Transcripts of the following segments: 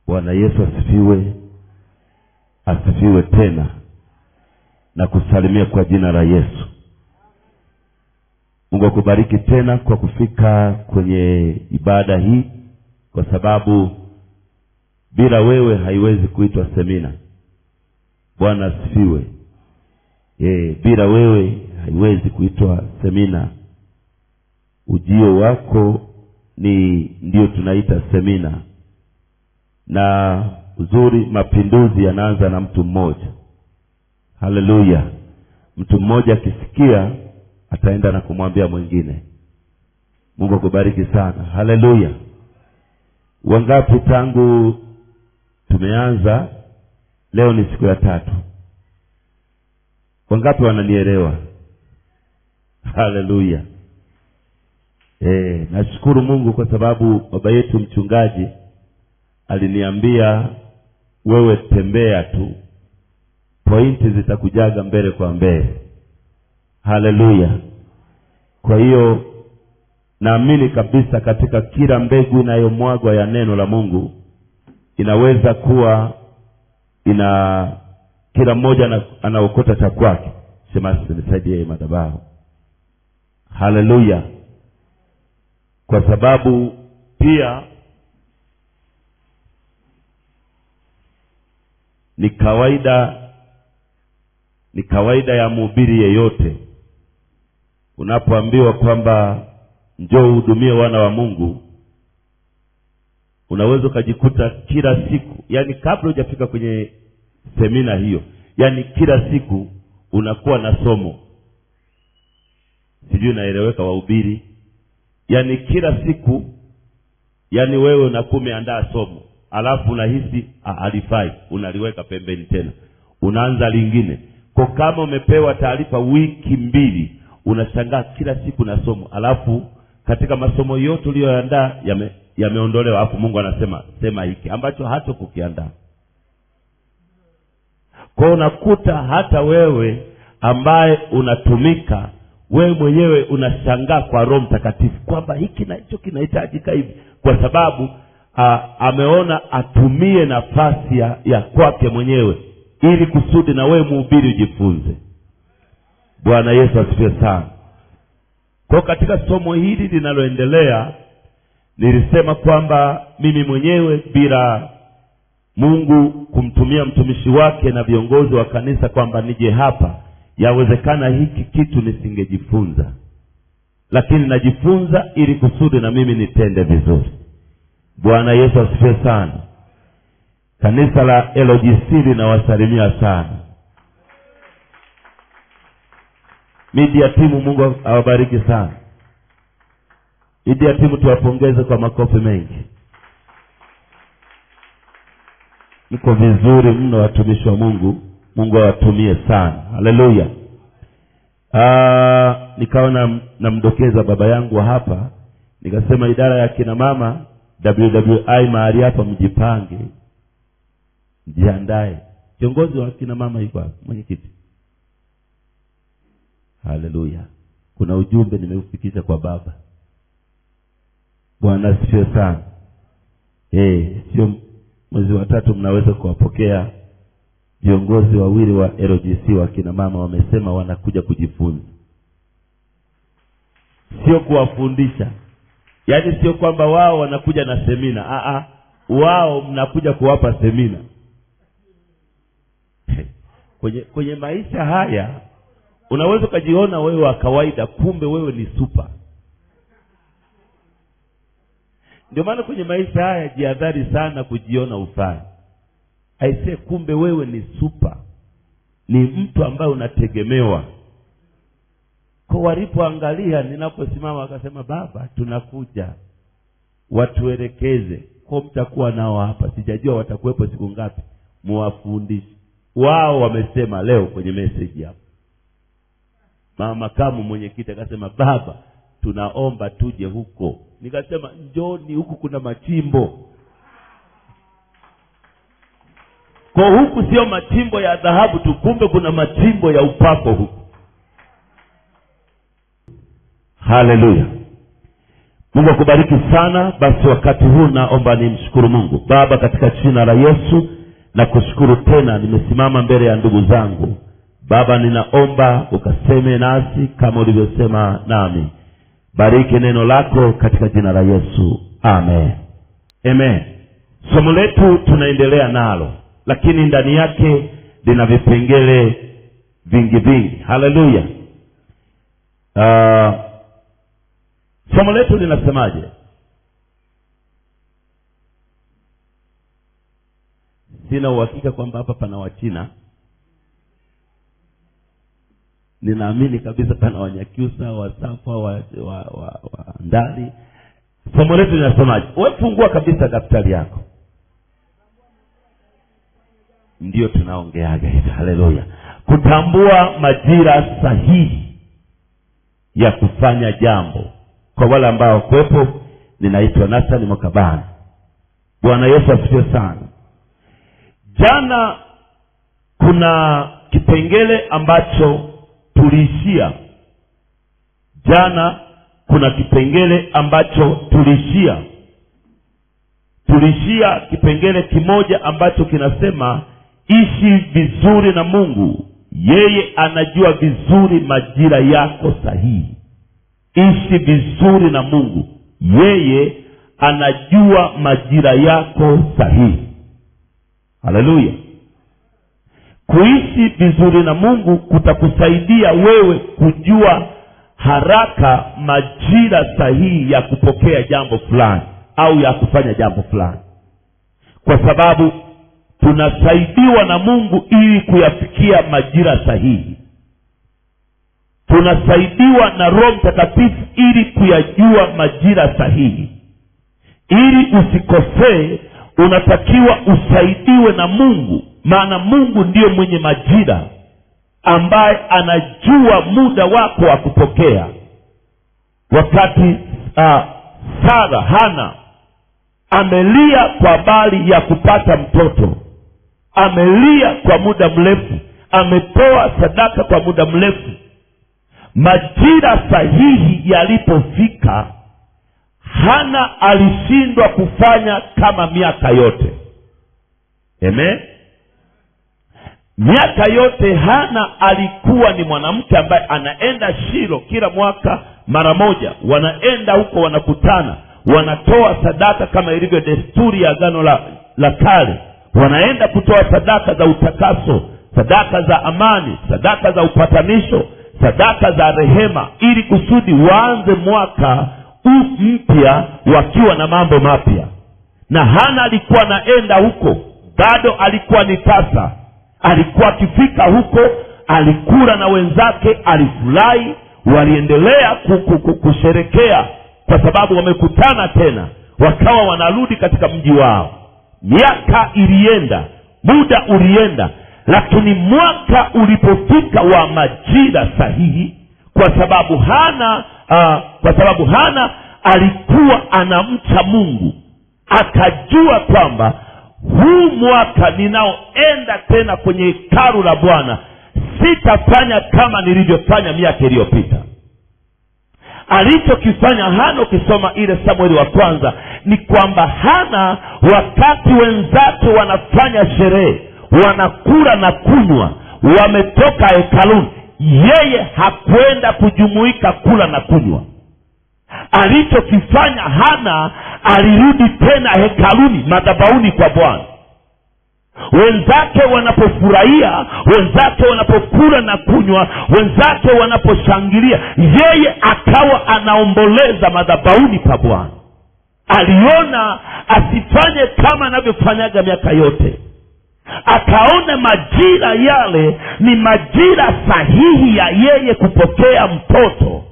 Bwana Yesu asifiwe. Asifiwe tena. Na kusalimia kwa jina la Yesu. Mungu akubariki tena kwa kufika kwenye ibada hii, kwa sababu bila wewe haiwezi kuitwa semina. Bwana asifiwe. Bila wewe haiwezi kuitwa semina. Ujio wako ndio tunaita semina. Na uzuri, mapinduzi yanaanza na mtu mmoja. Haleluya. Mtu mmoja akisikia ataenda na kumwambia mwingine. Mungu akubariki sana. Haleluya. Wangapi tangu tumeanza? Leo ni siku ya 3. Wangapi wananielewa? Haleluya. Nashukuru Mungu kwa sababu baba yetu mchungaji aliniambia wewe tembea tu, pointi zitakujaga mbele kwa mbele. Haleluya. Kwa hiyo naamini kabisa katika kila mbegu inayomwagwa ya neno la Mungu inaweza kuwa kila mmoja anaokota cha kwake. Sema nisaidie madhabahu. Haleluya. Kwa sababu pia ni kawaida ya mhubiri yeyote, unapoambiwa kwamba njoo uhudumie wana wa Mungu, unaweza ukajikuta kila siku, yani kabla hujafika kwenye semina hiyo, yani kila siku unakuwa na somo. Sijui naeleweka wahubiri? Yani kila siku, yani wewe unakuwa umeandaa somo, alafu unahisi halifai, unaliweka pembeni tena, unaanza lingine. Kwa kama umepewa taarifa wiki 2, unashangaa kila siku na somo, alafu katika masomo yote uliyoandaa yameondolewa, alafu Mungu anasema sema hiki ambacho hata kukiandaa. Kwa unakuta hata wewe ambaye unatumika, wewe mwenyewe unashangaa kwa Roho Mtakatifu kwamba hiki na hicho kinahitajika hivi, kwa sababu ameona atumie nafasi ya kwake mwenyewe ili kusudi na wewe mhubiri ujifunze. Bwana Yesu asifiwe sana. Kwa katika somo hili linaloendelea, nilisema kwamba mimi mwenyewe bila Mungu kumtumia mtumishi wake na viongozi wa kanisa kwamba nije hapa, yawezekana hiki kitu nisingejifunza. Lakini najifunza ili kusudi na mimi nitende vizuri. Bwana Yesu asifiwe sana. Kanisa la LGC linawasalimia sana. Media timu, Mungu awabariki sana. Media timu tuwapongeze kwa makofi mengi. Mko vizuri mno watumishi wa Mungu. Mungu awatumie sana. Haleluya. Nikawa namdokeza baba yangu hapa, nikasema idara ya kina mama WWI mahali hapa mjipange, jiandae. Kiongozi wa kina mama yuko hapa, mwenyekiti. Haleluya. Kuna ujumbe nimeufikisha kwa baba. Bwana asifiwe sana. Sio mwezi wa 3 mnaweza kuwapokea viongozi wawili wa LGC wa kina mama, wamesema wanakuja kujifunza. Sio kuwafundisha. Yaani sio kwamba wao wanakuja na semina. Wao mnakuja kuwapa semina. Kwenye maisha haya unaweza kujiona wewe wa kawaida, kumbe wewe ni super. Ndio maana kwenye maisha haya jihadhari sana kujiona ufai. Aisee, kumbe wewe ni super. Ni mtu ambaye unategemewa. Kwa walipoangalia ninaposimama wakasema, baba tunakuja, watuelekeze. Kwa mtakuwa nao hapa, sijajua watakuwepo siku ngapi, muwafundishe. Wao wamesema leo kwenye message hapa, mama makamu mwenyekiti akasema, baba tunaomba tuje huko. Nikasema njoni huku, kuna machimbo. Kwa huku sio machimbo ya dhahabu tu, kumbe kuna machimbo ya upako huku. Haleluya. Mungu akubariki sana. Basi wakati huu naomba nimshukuru Mungu. Baba, katika jina la Yesu na kushukuru tena nimesimama mbele ya ndugu zangu. Baba, ninaomba ukaseme nasi kama ulivyosema nami. Bariki neno lako katika jina la Yesu. Amen. Amen. Somo letu tunaendelea nalo, lakini ndani yake lina vipengele vingi vingi. Haleluya. Somo letu linasemaje? Sina uhakika kwamba hapa pana Wachina. Ninaamini kabisa pana Wanyakyusa, Wasafa, wa Ndali. Somo letu linasemaje? Wewe fungua kabisa daftari yako. Ndio tunaongeaga hivi. Haleluya. Kutambua majira sahihi ya kufanya jambo. Kwa wale ambao kwepo, ninaitwa Nathan Mokabana. Bwana Yesu asifiwe sana. Jana kuna kipengele ambacho tuliishia. Tulishia kipengele kimoja ambacho kinasema ishi vizuri na Mungu. Yeye anajua vizuri majira yako sahihi. Ishi vizuri na Mungu. Yeye anajua majira yako sahihi. Haleluya. Kuishi vizuri na Mungu kutakusaidia wewe kujua haraka majira sahihi ya kupokea jambo fulani au ya kufanya jambo fulani. Kwa sababu tunasaidiwa na Mungu ili kuyafikia majira sahihi. Tunasaidiwa na Roho Mtakatifu ili kuyajua majira sahihi. Ili usikosee, unatakiwa usaidiwe na Mungu, maana Mungu ndiyo mwenye majira ambaye anajua muda wako wa kupokea. Wakati Hana amelia kwa habari ya kupata mtoto, amelia kwa muda mrefu, ametoa sadaka kwa muda mrefu. Majira sahihi yalipofika, Hana alishindwa kufanya kama miaka yote. Amen. Miaka yote Hana alikuwa ni mwanamke ambaye anaenda Shilo kila mwaka mara moja. Wanaenda huko, wanakutana, wanatoa sadaka kama ilivyo desturi ya Agano la Kale. Wanaenda kutoa sadaka za utakaso, sadaka za amani, sadaka za upatanisho, sadaka za rehema, ili kusudi waanze mwaka mpya wakiwa na mambo mapya. Na Hana alikuwa anaenda huko, bado alikuwa ni tasa. Alikuwa akifika huko, alikula na wenzake, alifurahi, waliendelea kusherekea kwa sababu wamekutana tena, wakawa wanarudi katika mji wao. Miaka ilienda, muda ulienda, lakini mwaka ulipofika wa majira sahihi, kwa sababu Hana alikuwa anamcha Mungu, akajua kwamba huu mwaka ninaoenda tena kwenye hekalu la Bwana sitafanya kama nilivyofanya miaka iliyopita. Alichokifanya Hana, ukisoma ile Samueli wa kwanza, ni kwamba Hana, wakati wenzake wanafanya sherehe, wanakula na kunywa, wametoka hekaluni, yeye hakwenda kujumuika kula na kunywa. Alichokifanya Hana, alirudi tena hekaluni, madhabahuni kwa Bwana. Wenzake wanapofurahia, wenzake wanapokula na kunywa, wenzake wanaposhangilia, yeye akawa anaomboleza madhabahuni kwa Bwana. Aliona asifanye kama anavyofanyaga miaka yote. Akaona majira yale ni majira sahihi ya yeye kupokea mtoto.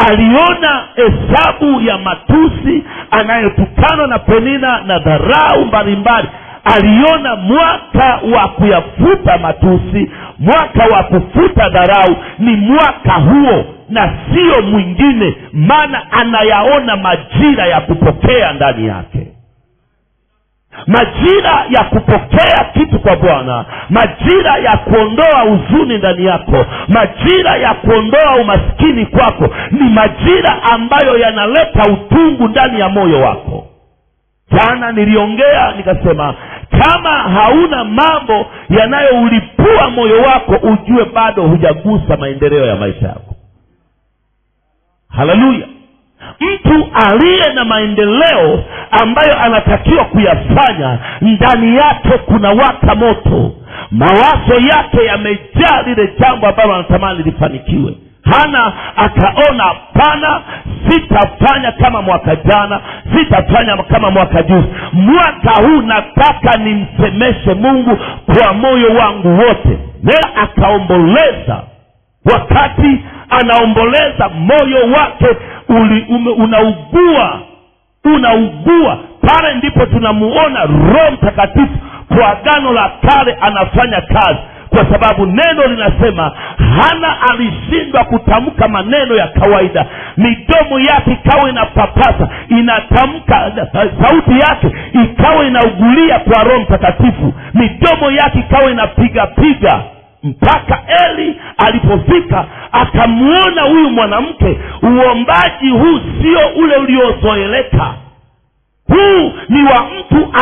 Aliona hesabu ya matusi anayotukana na Penina na dharau mbalimbali. Aliona mwaka wa kuyafuta matusi, mwaka wa kufuta dharau ni mwaka huo na sio mwingine, maana anayaona majira ya kupokea ndani yake. majira ya kupokea kitu kwa Bwana, majira ya kuondoa huzuni ndani yako, majira ya kuondoa umaskini kwako, ni majira ambayo yanaleta utungu ndani ya moyo wako. Jana niliongea nikasema, kama hauna mambo yanayoulipua moyo wako, ujue bado hujagusa maendeleo ya maisha yako. Haleluya. Mtu aliye na maendeleo ambayo anatakiwa kuyafanya, ndani yake kuna waka moto. Mawazo yake yamejaa lile jambo ambalo anatamani lifanikiwe. Hana akaona, hapana, sitafanya kama mwaka jana, sitafanya kama mwaka juzi. Mwaka huu nataka nimsemeshe Mungu kwa moyo wangu wote. Na akaomboleza. Wakati anaomboleza, moyo wake unaugua. Pale ndipo tunamuona Roho Mtakatifu kwa Agano la Kale anafanya kazi, kwa sababu neno linasema Hana alishindwa kutamka maneno ya kawaida. Midomo yake ikawa inapapasa, inatamka, sauti yake ikawa inaugulia kwa Roho Mtakatifu, midomo yake ikawa inapiga, mpaka Eli alipofika akamuona huyu mwanamke, uombaji huu sio ule uliozoeleka. Huu ni wa mtu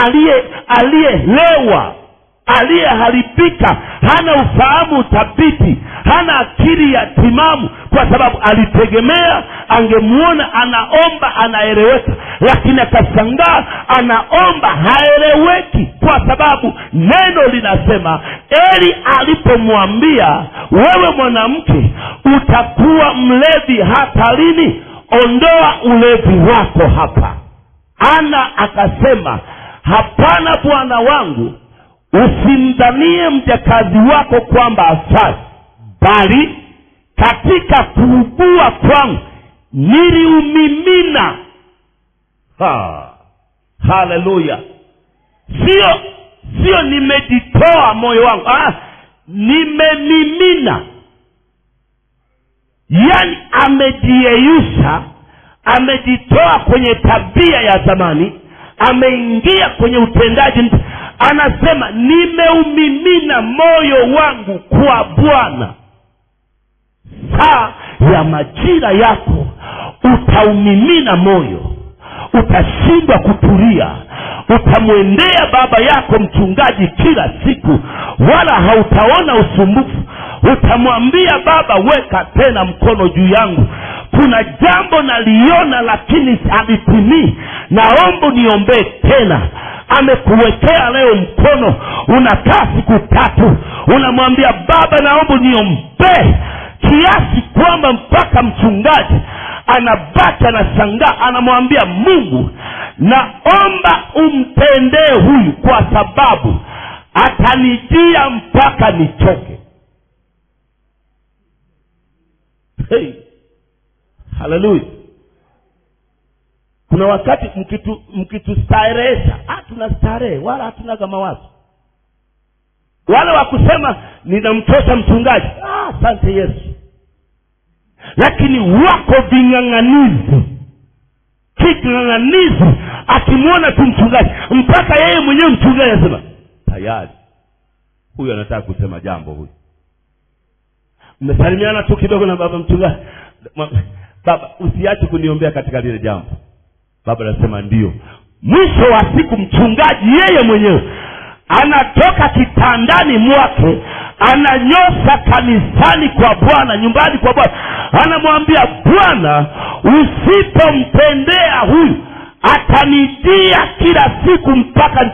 aliyelewa, aliyeharibika, hana ufahamu thabiti, hana akili ya timamu, kwa sababu alitegemea angemuona anaomba anaeleweka, lakini akashangaa anaomba haeleweki, kwa sababu neno linasema Eli alipomwambia, wewe mwanamke utakuwa mlevi hata lini? Ondoa ulevi wako hapa. Ana akasema, hapana bwana wangu, usimdhanie mjakazi wako kwamba afai, bali katika kuugua kwangu niliumimina. Haleluya. Sio nimejitoa moyo wangu, nimemimina. Yani amejiyeyusha, amejitoa kwenye tabia ya zamani, ameingia kwenye utendaji. Anasema nimeumimina moyo wangu kwa Bwana. Saa ya majira yako utaumimina moyo, utashindwa kutulia, utamwendea baba yako mchungaji kila siku, wala hautaona usumbufu. Utamwambia, baba, weka tena mkono juu yangu, kuna jambo naliona lakini halitimii, naomba niombee tena. Amekuwekea leo mkono, unakaa siku 3, unamwambia, baba, naomba niombee, kiasi kwamba mpaka mchungaji anabaki anashangaa, anamwambia Mungu, naomba umtendee huyu, kwa sababu atanijia mpaka nichoke. Hey, haleluya. Kuna wakati mkitustarehesha, tunastarehe wala hatuna kama wazo, wala wakusema ninamtosha mchungaji, asante Yesu. Lakini wako ving'ang'anizi, king'ang'anizi, akimwona tu mchungaji, mpaka yeye mwenyewe mchungaji anasema, tayari huyu anataka kusema jambo. Huyu mmesalimiana tu kidogo na baba mchungaji, baba, usiache kuniombea katika lile jambo. Baba anasema ndio. Mwisho wa siku mchungaji yeye mwenyewe anatoka kitandani mwake, ananyosha kanisani kwa Bwana, nyumbani kwa Bwana, anamwambia, Bwana, usipompendea huyu atanijia kila siku mpaka